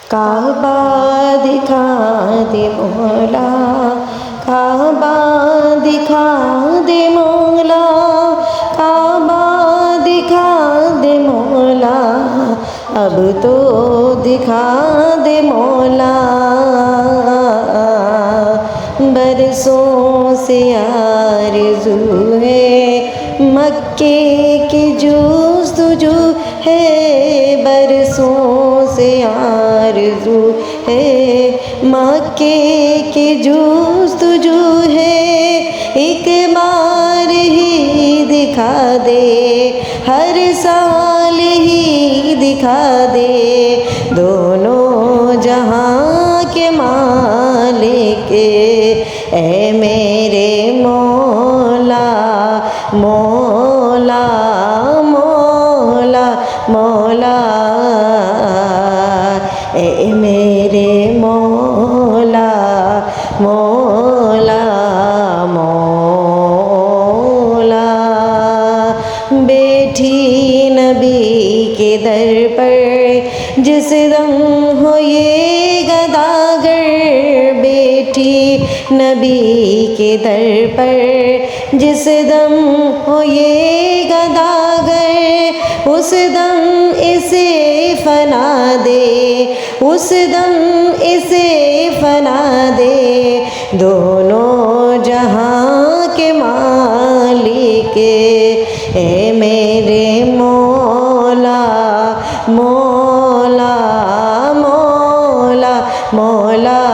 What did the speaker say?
کعبہ دکھا دے مولا، کعبہ دکھا دے مولا، کعبہ دکھا دے مولا، اب تو دکھا دے مولا۔ برسوں سے آرزو ہے مکے کی جستجو ہے، برسوں سے آرزو ہے مکے کی جستجو ہے، ایک بار ہی دکھا دے، ہر سال ہی دکھا دے، دونوں جہاں کے مالک اے میرے مولا، مولا مولا مولا، اے میرے مولا، مولا مولا۔ بیٹھی نبی کے در پر جس دم ہو یہ گداگر، بیٹھی نبی کے در پر جس دم ہو یہ گداگر، اس دم اسے فنا دے، اس دم اسے فنا دے، دونوں جہاں کے مالک اے میرے مولا، مولا مولا مولا۔